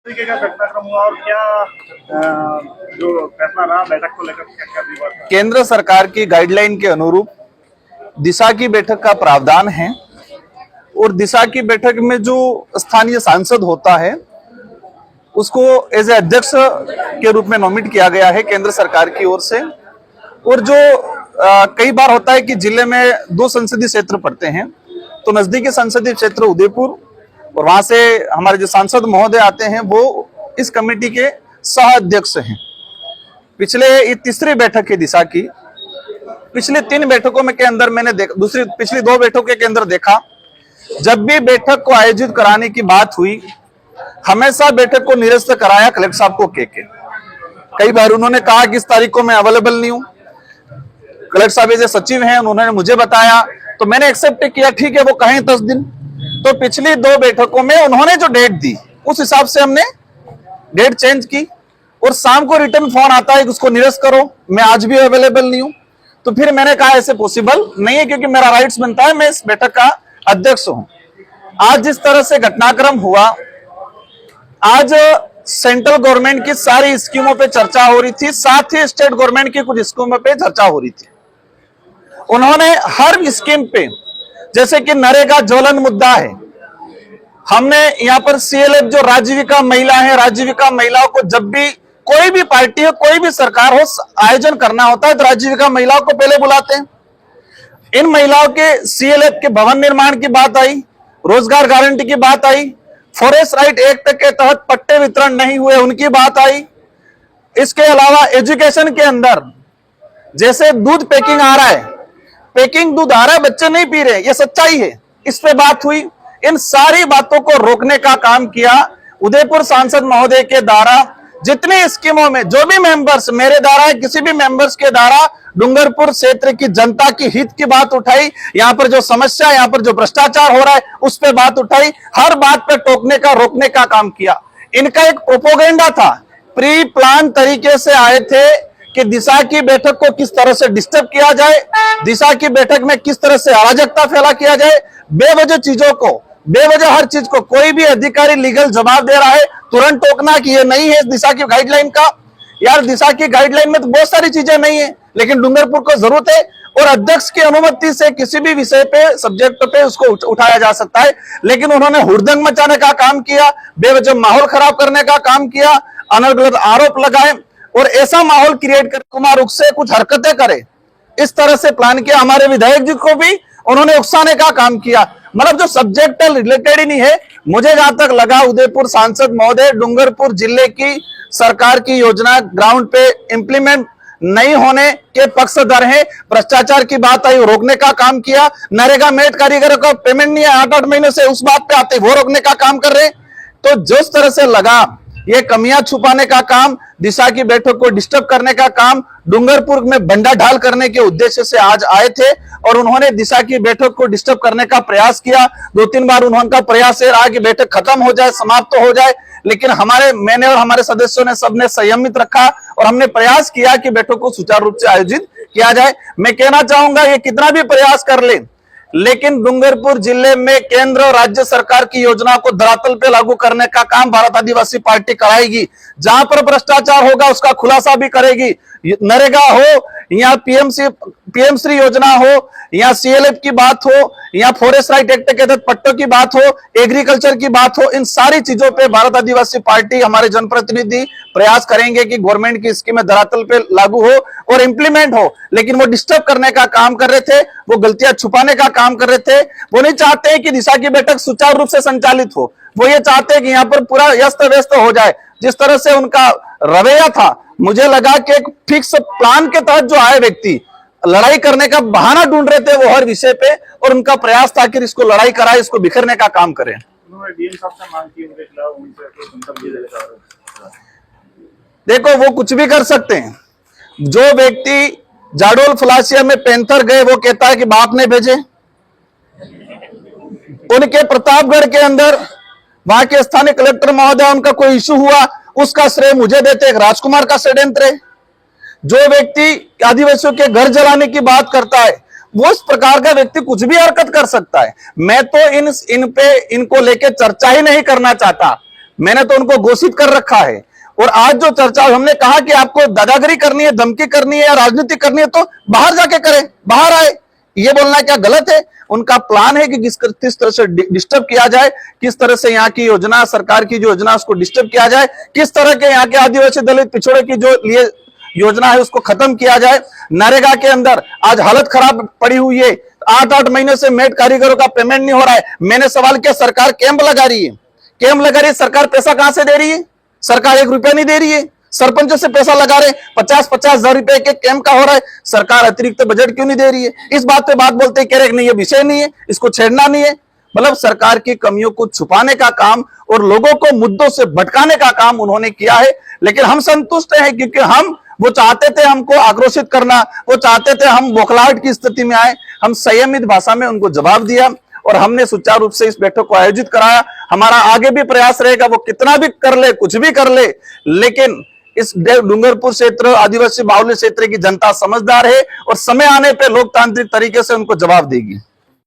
तरीके का घटनाक्रम हुआ और क्या जो फैसला रहा बैठक को लेकर, क्या क्या विवाद था? केंद्र सरकार की गाइडलाइन के अनुरूप दिशा की बैठक का प्रावधान है और दिशा की बैठक में जो स्थानीय सांसद होता है उसको एज ए अध्यक्ष के रूप में नॉमिनेट किया गया है केंद्र सरकार की ओर से। और जो कई बार होता है कि जिले में 2 संसदीय क्षेत्र पड़ते हैं, तो नजदीकी संसदीय क्षेत्र उदयपुर और वहां से हमारे जो सांसद महोदय आते हैं वो इस कमेटी के सह अध्यक्ष हैं। ये तीसरी बैठक है दिशा की। पिछली 3 बैठकों में के अंदर मैंने पिछली 2 बैठकों के अंदर देखा, जब भी बैठक को आयोजित कराने की बात हुई हमेशा बैठक को निरस्त कराया कलेक्टर साहब को के। कई बार उन्होंने कहा कि इस तारीख को मैं अवेलेबल नहीं हूं। कलेक्टर साहब जो सचिव हैं उन्होंने मुझे बताया तो मैंने एक्सेप्ट किया, ठीक है वो कहें 10 दिन। तो पिछली 2 बैठकों में उन्होंने जो डेट दी उस हिसाब से हमने डेट चेंज की और शाम को रिटर्न फोन आता है कि उसको निरस्त करो, मैं आज भी अवेलेबल नहीं हूं। तो फिर मैंने कहा ऐसे पॉसिबल नहीं है क्योंकि मेरा राइट्स बनता है, मैं इस बैठक का अध्यक्ष हूं। आज जिस तरह से घटनाक्रम हुआ, आज सेंट्रल गवर्नमेंट की सारी स्कीमों पे चर्चा हो रही थी, साथ ही स्टेट गवर्नमेंट की कुछ स्कीमों पे चर्चा हो रही थी। उन्होंने हर स्कीम पे, जैसे कि नरेगा ज्वलन मुद्दा है, हमने यहाँ पर सीएलएफ जो राजीविका महिला है, राजीविका महिलाओं को जब भी कोई भी पार्टी हो, कोई भी सरकार हो, आयोजन करना होता है तो राजीविका महिलाओं को पहले बुलाते हैं। इन महिलाओं के सीएलएफ के भवन निर्माण की बात आई, रोजगार गारंटी की बात आई, फॉरेस्ट राइट एक्ट के तहत पट्टे वितरण नहीं हुए उनकी बात आई। इसके अलावा एजुकेशन के अंदर जैसे दूध पैकिंग आ रहा है, पैकिंग दूध आ रहा है, बच्चे नहीं पी रहे, ये सच्चाई है, इस पे बात हुई। इन सारी बातों को रोकने का काम किया उदयपुर सांसद महोदय के द्वारा। जितनी स्कीमों में जो भी मेंबर्स मेरे द्वारा है, किसी भी मेंबर्स के द्वारा डूंगरपुर क्षेत्र की जनता की हित की बात उठाई, यहाँ पर जो समस्या, यहाँ पर जो भ्रष्टाचार हो रहा है उस पर बात उठाई, हर बात पे टोकने का रोकने का काम किया। इनका एक प्रोपोगेंडा था, प्री प्लान तरीके से आए थे कि दिशा की बैठक को किस तरह से डिस्टर्ब किया जाए, दिशा की बैठक में किस तरह से अराजकता फैला किया जाए, बेवजह चीजों को, बेवजह हर चीज को कोई भी अधिकारी लीगल जवाब दे रहा है तुरंत टोकना कि ये नहीं है दिशा की गाइडलाइन का। यार दिशा की गाइडलाइन में तो बहुत सारी चीजें नहीं है, लेकिन डूंगरपुर को जरूरत है और अध्यक्ष की अनुमति से किसी भी विषय पे, सब्जेक्ट पे उसको उठाया जा सकता है। लेकिन उन्होंने हुड़दंग मचाने का काम किया, बेवजह माहौल खराब करने का काम किया, अनर्गल आरोप लगाए और ऐसा माहौल क्रिएट कर कुमार उकसे कुछ हरकतें करे, इस तरह से प्लान किया। हमारे विधायक जी को भी उन्होंने उकसाने का काम किया, मतलब जो सब्जेक्ट रिलेटेड ही नहीं है। मुझे जहां तक लगा उदयपुर सांसद महोदय डूंगरपुर जिले की सरकार की योजना ग्राउंड पे इंप्लीमेंट नहीं होने के पक्षधर हैं। भ्रष्टाचार की बात आई, रोकने का काम किया। नरेगा मेट कारीगरों का पेमेंट नहीं है 8-8 महीने से, उस बात पे आते वो रोकने का काम कर रहे। तो जिस तरह से लगा ये कमियां छुपाने का काम, दिशा की बैठक को डिस्टर्ब करने का काम, डूंगरपुर में बंडा ढाल करने के उद्देश्य से आज आए थे और उन्होंने दिशा की बैठक को डिस्टर्ब करने का प्रयास किया। 2-3 बार उन्होंने प्रयास ये रहा कि बैठक खत्म हो जाए, समाप्त तो हो जाए, लेकिन मैंने और हमारे सदस्यों ने सबने संयमित रखा और हमने प्रयास किया कि बैठक को सुचारू रूप से आयोजित किया जाए। मैं कहना चाहूंगा ये कितना भी प्रयास कर ले, लेकिन डूंगरपुर जिले में केंद्र और राज्य सरकार की योजना को धरातल पे लागू करने का काम भारत आदिवासी पार्टी कराएगी। जहां पर भ्रष्टाचार होगा उसका खुलासा भी करेगी। नरेगा हो या पीएम श्री योजना हो या सीएलएफ की बात हो या फॉरेस्ट राइट एक्ट के तहत पट्टों की बात हो, एग्रीकल्चर की बात हो, इन सारी चीजों पे भारत आदिवासी पार्टी, हमारे जनप्रतिनिधि प्रयास करेंगे कि गवर्नमेंट की स्कीमें धरातल पे लागू हो और इंप्लीमेंट हो। लेकिन वो डिस्टर्ब करने का काम कर रहे थे, वो गलतियां छुपाने का काम कर रहे थे। वो नहीं चाहते हैं कि दिशा की बैठक सुचारू रूप से संचालित हो, वो ये चाहते हैं कि यहाँ पर पूरा व्यस्त व्यस्त हो जाए। जिस तरह से उनका रवैया था, मुझे लगा कि एक फिक्स प्लान के तहत जो आए व्यक्ति लड़ाई करने का बहाना ढूंढ रहे थे वो हर विषय पे, और उनका प्रयास था कि इसको लड़ाई कराए, इसको बिखरने का काम करें। उन्होंने डीएम साहब से मांग की उनके खिलाफ, उनसे कोई मंतव्य देना चाह रहे हैं। देखो वो कुछ भी कर सकते हैं। जो व्यक्ति जाडोल फलासिया में पैंथर गए वो कहता है कि बाप ने भेजे। उनके प्रतापगढ़ के अंदर वहां के स्थानीय कलेक्टर महोदय, उनका कोई इशू हुआ उसका श्रेय मुझे देते, एक राजकुमार का षड्यंत्र है। जो व्यक्ति आदिवासियों के घर जलाने की बात करता है वो इस प्रकार का व्यक्ति कुछ भी हरकत कर सकता है। मैं तो इनको लेके चर्चा ही नहीं करना चाहता। मैंने तो उनको घोषित कर रखा है। और आज जो चर्चा हमने कहा कि आपको दादागिरी करनी है, धमकी करनी है या राजनीति करनी है तो बाहर जाके करें, बाहर आए। ये बोलना क्या गलत है? उनका प्लान है कि किस तरह से डिस्टर्ब किया जाए, किस तरह से यहाँ की योजना, सरकार की जो योजना उसको डिस्टर्ब किया जाए, किस तरह के यहाँ के आदिवासी दलित पिछड़े की जो लिए योजना है उसको खत्म किया जाए। नरेगा के अंदर आज हालत खराब पड़ी हुई है, 8-8 महीने से मेड कारीगरों का पेमेंट नहीं हो रहा है। मैंने सवाल किया, सरकार कैंप लगा रही है, कैंप लगा रही है, सरकार पैसा कहां से दे रही है? सरकार 1 रुपया नहीं दे रही है, सरपंचों से पैसा लगा रहे, 50-50 हजार रुपए के कैंप का हो रहा है, सरकार अतिरिक्त बजट क्यों नहीं दे रही है? इस बात पे बात बोलते कह रहे नहीं ये विषय नहीं है, इसको छेड़ना नहीं है। मतलब सरकार की कमियों को छुपाने का काम और लोगों को मुद्दों से भटकाने का काम उन्होंने किया है। लेकिन हम संतुष्ट हैं क्योंकि वो चाहते थे हमको आक्रोशित करना, वो चाहते थे हम बौखलाहट की स्थिति में आए। हम संयमित भाषा में उनको जवाब दिया और हमने सुचारू रूप से इस बैठक को आयोजित कराया। हमारा आगे भी प्रयास रहेगा, वो कितना भी कर ले, कुछ भी कर ले, लेकिन इस डूंगरपुर क्षेत्र, आदिवासी बाहुल्य क्षेत्र की जनता समझदार है और समय आने पे लोकतांत्रिक तरीके से उनको जवाब देगी।